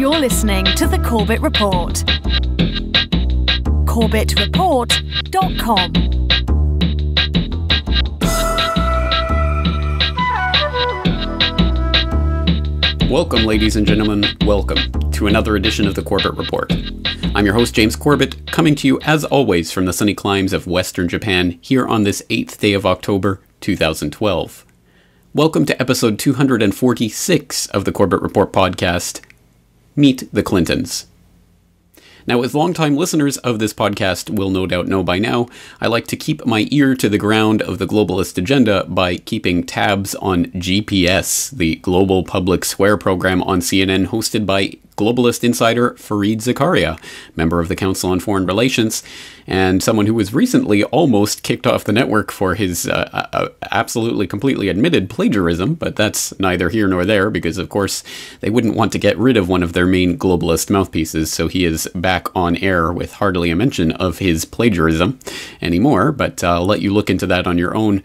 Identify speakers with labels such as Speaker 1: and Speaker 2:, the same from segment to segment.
Speaker 1: You're listening to the Corbett Report. corbettreport.com.
Speaker 2: Welcome, ladies and gentlemen. Welcome to another edition of the Corbett Report. I'm your host, James Corbett, coming to you, as always, from the sunny climes of Western Japan, here on this 8th day of October, 2012. Welcome to episode 246 of the Corbett Report podcast, Meet the Clintons. Now, as longtime listeners of this podcast will no doubt know by now, I like to keep my ear to the ground of the globalist agenda by keeping tabs on GPS, the global public square program on CNN hosted by globalist insider Fareed Zakaria, member of the Council on Foreign Relations, and someone who was recently almost kicked off the network for his absolutely, completely admitted plagiarism, but that's neither here nor there, because of course they wouldn't want to get rid of one of their main globalist mouthpieces, so he is back on air with hardly a mention of his plagiarism anymore, but I'll let you look into that on your own.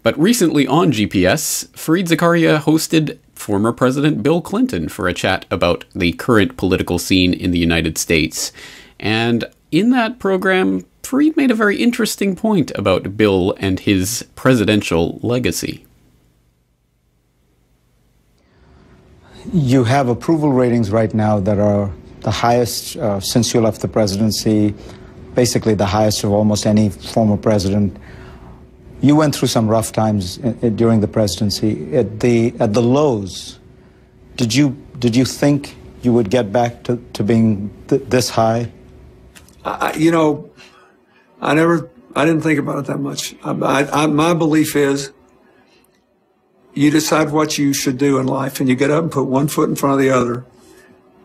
Speaker 2: But recently on GPS, Fareed Zakaria hosted former President Bill Clinton for a chat about the current political scene in the United States. And in that program, Fareed made a very interesting point about Bill and his presidential legacy.
Speaker 3: You have approval ratings right now that are the highest since you left the presidency, basically the highest of almost any former president. You went through some rough times during the presidency. At the lows, did you think you would get back to being this high?
Speaker 4: I didn't think about it that much. My belief is you decide what you should do in life, and you get up and put one foot in front of the other.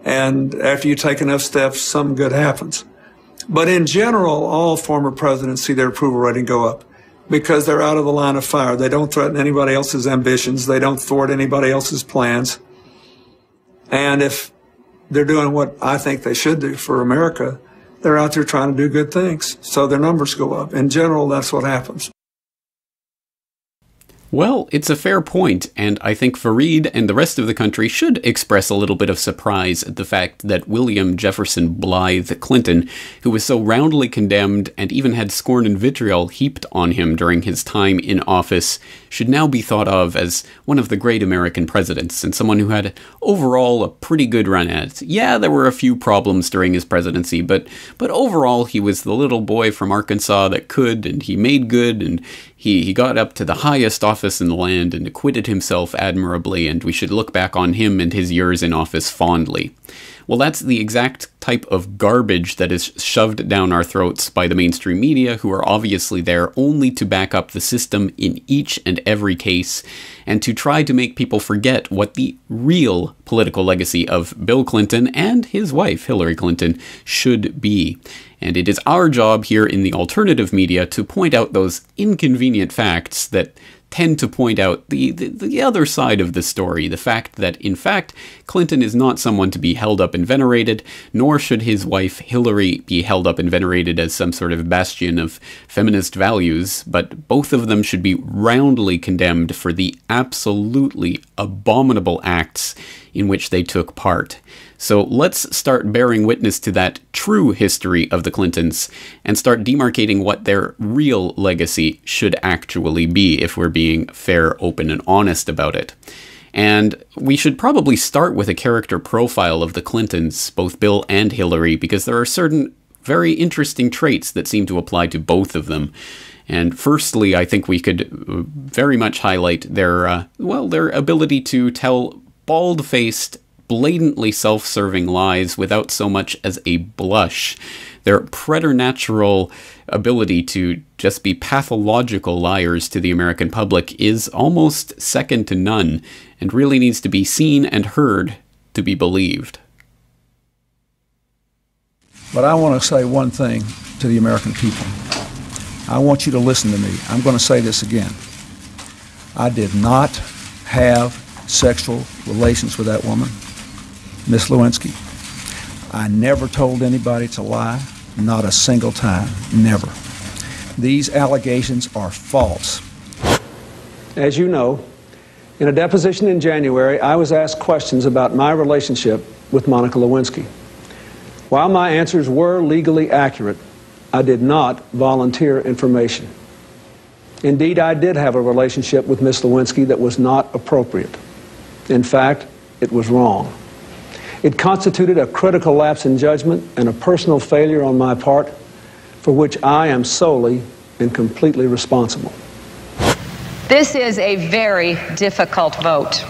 Speaker 4: And after you take enough steps, something good happens. But in general, all former presidents see their approval rating go up, because they're out of the line of fire. They don't threaten anybody else's ambitions. They don't thwart anybody else's plans. And if they're doing what I think they should do for America, they're out there trying to do good things. So their numbers go up. In general, that's what happens.
Speaker 2: Well, it's a fair point, and I think Fareed and the rest of the country should express a little bit of surprise at the fact that William Jefferson Blythe Clinton, who was so roundly condemned and even had scorn and vitriol heaped on him during his time in office, should now be thought of as one of the great American presidents, and someone who had overall a pretty good run at it. Yeah, there were a few problems during his presidency, but overall he was the little boy from Arkansas that could, and he made good, and he got up to the highest office in the land and acquitted himself admirably, and we should look back on him and his years in office fondly. Well, that's the exact type of garbage that is shoved down our throats by the mainstream media, who are obviously there only to back up the system in each and every case, and to try to make people forget what the real political legacy of Bill Clinton and his wife, Hillary Clinton, should be. And it is our job here in the alternative media to point out those inconvenient facts that tend to point out the other side of the story, the fact that, in fact, Clinton is not someone to be held up and venerated, nor should his wife Hillary be held up and venerated as some sort of bastion of feminist values, but both of them should be roundly condemned for the absolutely abominable acts in which they took part. So let's start bearing witness to that true history of the Clintons and start demarcating what their real legacy should actually be, if we're being fair, open, and honest about it. And we should probably start with a character profile of the Clintons, both Bill and Hillary, because there are certain very interesting traits that seem to apply to both of them. And firstly, I think we could very much highlight their ability to tell bald-faced, blatantly self-serving lies without so much as a blush. Their preternatural ability to just be pathological liars to the American public is almost second to none, and really needs to be seen and heard to be believed.
Speaker 5: But I want to say one thing to the American people. I want you to listen to me. I'm going to say this again. I did not have sexual relations with that woman, Miss Lewinsky. I never told anybody to lie, not a single time, never. These allegations are false.
Speaker 4: As you know, In a deposition in January, I was asked questions about my relationship with Monica Lewinsky. While my answers were legally accurate, I did not volunteer information. Indeed, I did have a relationship with Miss Lewinsky that was not appropriate. In fact, it was wrong. It constituted a critical lapse in judgment and a personal failure on my part for which I am solely and completely responsible.
Speaker 6: This is a very difficult vote.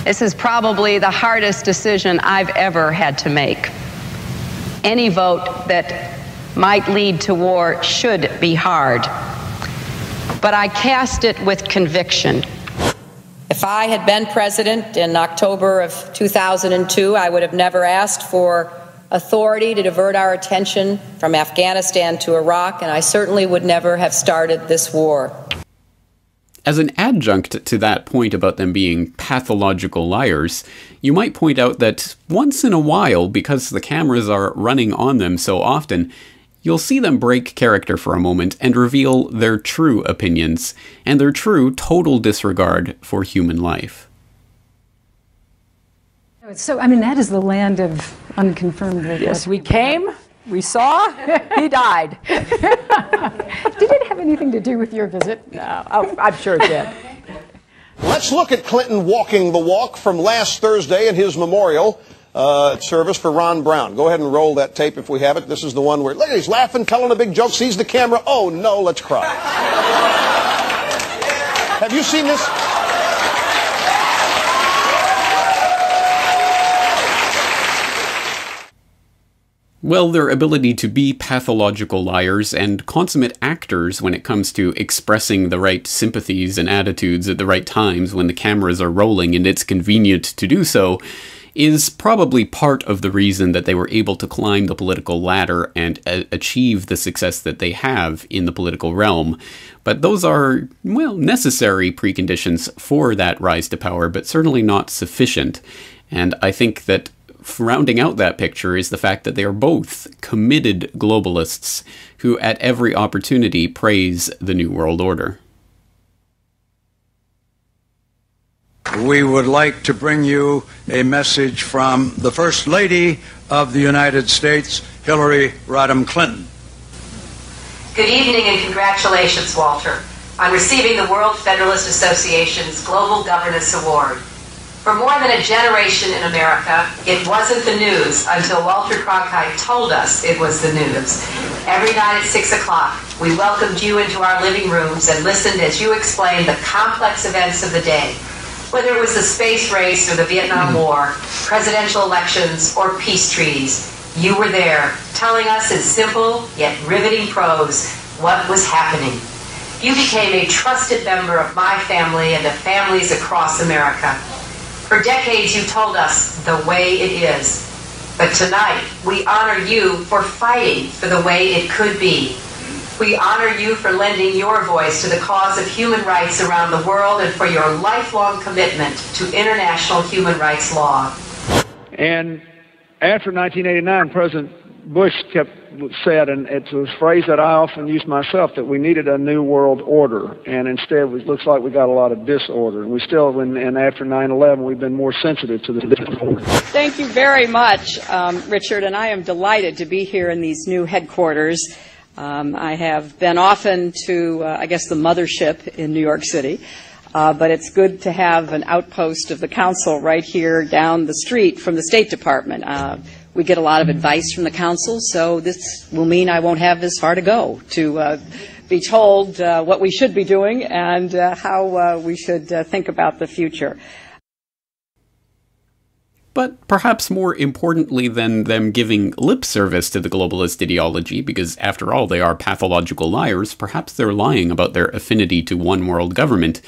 Speaker 6: This is probably the hardest decision I've ever had to make. Any vote that might lead to war should be hard, but I cast it with conviction.
Speaker 7: If I had been president in October of 2002, I would have never asked for authority to divert our attention from Afghanistan to Iraq, and I certainly would never have started this war.
Speaker 2: As an adjunct to that point about them being pathological liars, you might point out that once in a while, because the cameras are running on them so often, you'll see them break character for a moment and reveal their true opinions and their true total disregard for human life.
Speaker 8: So, I mean, that is the land of unconfirmed.
Speaker 9: Yes, we came, we saw, he died.
Speaker 8: Did it have anything to do with your visit?
Speaker 9: No, I'm sure it did.
Speaker 10: Let's look at Clinton walking the walk from last Thursday in his memorial service for Ron Brown. Go ahead and roll that tape if we have it. This is the one where, look, he's laughing, telling a big joke, sees the camera. Oh, no, let's cry. Have you seen this?
Speaker 2: Well, their ability to be pathological liars and consummate actors when it comes to expressing the right sympathies and attitudes at the right times when the cameras are rolling and it's convenient to do so is probably part of the reason that they were able to climb the political ladder and achieve the success that they have in the political realm. But those are, well, necessary preconditions for that rise to power, but certainly not sufficient. And I think that rounding out that picture is the fact that they are both committed globalists who at every opportunity praise the New World Order.
Speaker 11: We would like to bring you a message from the First Lady of the United States, Hillary Rodham Clinton.
Speaker 12: Good evening and congratulations, Walter, on receiving the World Federalist Association's Global Governance Award. For more than a generation in America, it wasn't the news until Walter Cronkite told us it was the news. Every night at 6 o'clock, we welcomed you into our living rooms and listened as you explained the complex events of the day. Whether it was the space race or the Vietnam War, presidential elections, or peace treaties, you were there, telling us in simple yet riveting prose what was happening. You became a trusted member of my family and of families across America. For decades you told us the way it is. But tonight we honor you for fighting for the way it could be. We honor you for lending your voice to the cause of human rights around the world and for your lifelong commitment to international human rights law.
Speaker 13: And after 1989, President Bush said, and it's a phrase that I often use myself, that we needed a new world order, and instead it looks like we got a lot of disorder. And we still, and after 9/11, we've been more sensitive to the disorder.
Speaker 9: Thank you very much, Richard, and I am delighted to be here in these new headquarters. I have been often to, I guess, the mothership in New York City, but it's good to have an outpost of the council right here down the street from the State Department. We get a lot of advice from the council, so this will mean I won't have as far to go to be told what we should be doing and how we should think about the future.
Speaker 2: But perhaps more importantly than them giving lip service to the globalist ideology, because after all they are pathological liars, perhaps they're lying about their affinity to one world government.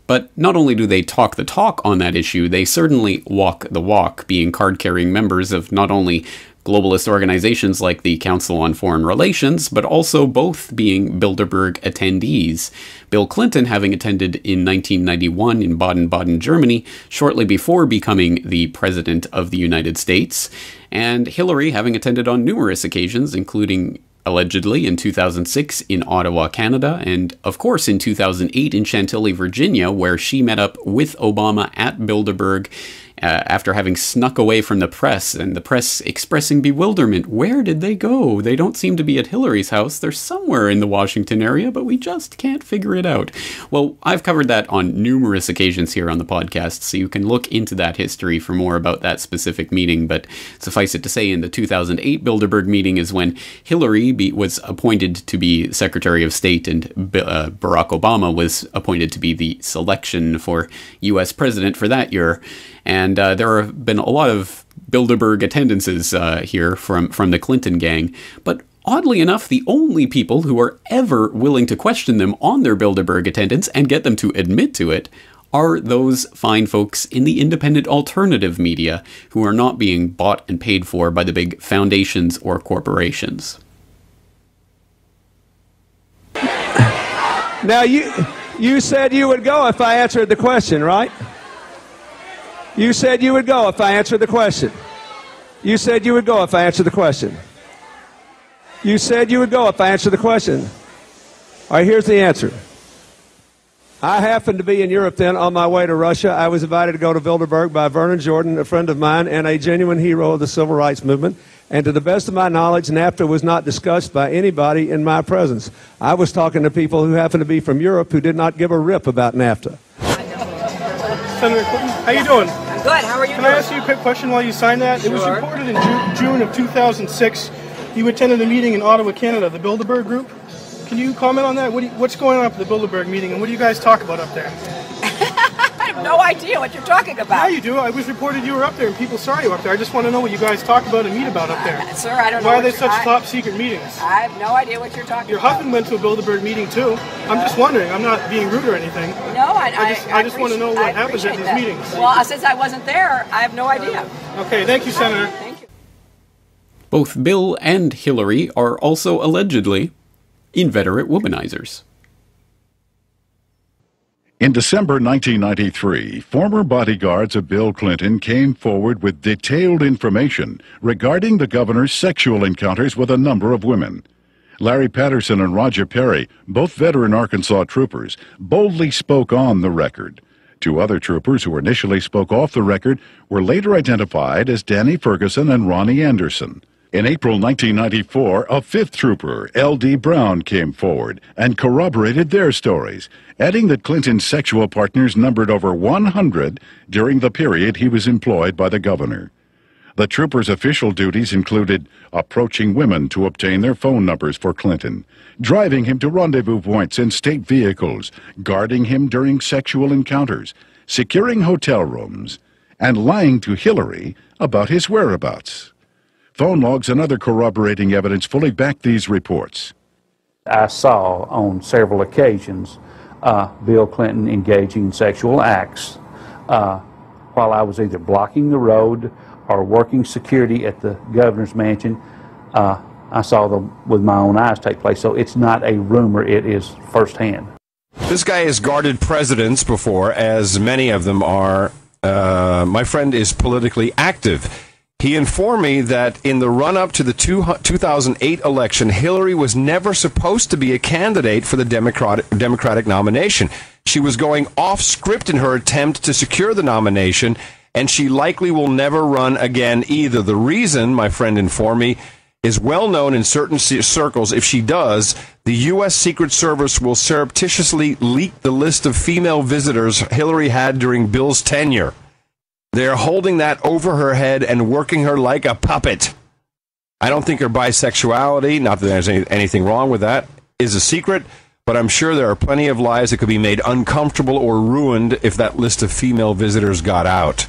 Speaker 2: But not only do they talk the talk on that issue, they certainly walk the walk, being card-carrying members of not only globalist organizations like the Council on Foreign Relations, but also both being Bilderberg attendees. Bill Clinton having attended in 1991 in Baden-Baden, Germany, shortly before becoming the President of the United States, and Hillary having attended on numerous occasions, including allegedly in 2006 in Ottawa, Canada, and of course in 2008 in Chantilly, Virginia, where she met up with Obama at Bilderberg after having snuck away from the press, and the press expressing bewilderment. Where did they go? They don't seem to be at Hillary's house. They're somewhere in the Washington area, but we just can't figure it out. Well, I've covered that on numerous occasions here on the podcast, so you can look into that history for more about that specific meeting, but suffice it to say, in the 2008 Bilderberg meeting is when Hillary was appointed to be Secretary of State, and Barack Obama was appointed to be the selection for U.S. President for that year. And there have been a lot of Bilderberg attendances here from the Clinton gang. But oddly enough, the only people who are ever willing to question them on their Bilderberg attendance and get them to admit to it are those fine folks in the independent alternative media who are not being bought and paid for by the big foundations or corporations.
Speaker 14: Now, you said you would go if I answered the question, right? You said you would go if I answered the question. You said you would go if I answered the question. You said you would go if I answered the question. All right, here's the answer. I happened to be in Europe then on my way to Russia. I was invited to go to Bilderberg by Vernon Jordan, a friend of mine and a genuine hero of the civil rights movement. And to the best of my knowledge, NAFTA was not discussed by anybody in my presence. I was talking to people who happened to be from Europe who did not give a rip about NAFTA.
Speaker 15: Senator Clinton, how you doing?
Speaker 7: I'm good. How are you
Speaker 15: Can
Speaker 7: doing?
Speaker 15: I ask you a quick question while you signed that?
Speaker 7: Sure.
Speaker 15: It was reported in June of 2006 you attended a meeting in Ottawa, Canada, the Bilderberg Group. Can you comment on that? What's going on at the Bilderberg meeting, and what do you guys talk about up there?
Speaker 7: I have no idea what you're talking about.
Speaker 15: Yeah, you do. I was reported you were up there, and people saw you up there. I just want to know what you guys talk about and meet about up there.
Speaker 7: Sir, I don't know.
Speaker 15: Why are they such top-secret meetings?
Speaker 7: I have no idea what you're talking
Speaker 15: Your
Speaker 7: about.
Speaker 15: husband went to a Bilderberg meeting, too. I'm just wondering. I'm not being rude or anything.
Speaker 7: No,
Speaker 15: I just want to know what happens at these meetings.
Speaker 7: Well, since I wasn't there, I have no idea.
Speaker 15: Okay, thank you, Senator.
Speaker 7: Thank you.
Speaker 2: Both Bill and Hillary are also allegedly inveterate womanizers.
Speaker 16: In December 1993, former bodyguards of Bill Clinton came forward with detailed information regarding the governor's sexual encounters with a number of women. Larry Patterson and Roger Perry, both veteran Arkansas troopers, boldly spoke on the record. Two other troopers who initially spoke off the record were later identified as Danny Ferguson and Ronnie Anderson. In April 1994, a fifth trooper, L.D. Brown, came forward and corroborated their stories, adding that Clinton's sexual partners numbered over 100 during the period he was employed by the governor. The trooper's official duties included approaching women to obtain their phone numbers for Clinton, driving him to rendezvous points in state vehicles, guarding him during sexual encounters, securing hotel rooms, and lying to Hillary about his whereabouts. Phone logs and other corroborating evidence fully back these reports.
Speaker 17: I saw on several occasions Bill Clinton engaging in sexual acts while I was either blocking the road or working security at the governor's mansion. I saw them with my own eyes take place. So it's not a rumor, it is firsthand.
Speaker 18: This guy has guarded presidents before, as many of them are. My friend is politically active. He informed me that in the run-up to the 2008 election, Hillary was never supposed to be a candidate for the Democratic nomination. She was going off script in her attempt to secure the nomination, and she likely will never run again either. The reason, my friend informed me, is well known in certain circles. If she does, the U.S. Secret Service will surreptitiously leak the list of female visitors Hillary had during Bill's tenure. They're holding that over her head and working her like a puppet. I don't think her bisexuality, not that there's anything wrong with that, is a secret, but I'm sure there are plenty of lives that could be made uncomfortable or ruined if that list of female visitors got out.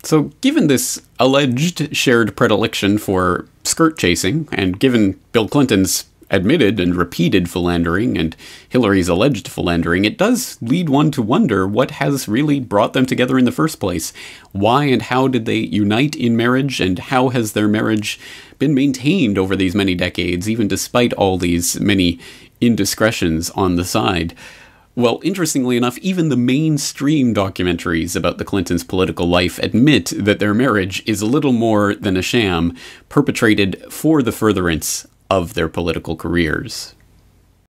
Speaker 2: So, given this alleged shared predilection for skirt chasing, and given Bill Clinton's admitted and repeated philandering and Hillary's alleged philandering, it does lead one to wonder what has really brought them together in the first place. Why and how did they unite in marriage, and how has their marriage been maintained over these many decades, even despite all these many indiscretions on the side? Well, interestingly enough, even the mainstream documentaries about the Clintons' political life admit that their marriage is a little more than a sham, perpetrated for the furtherance of their political careers.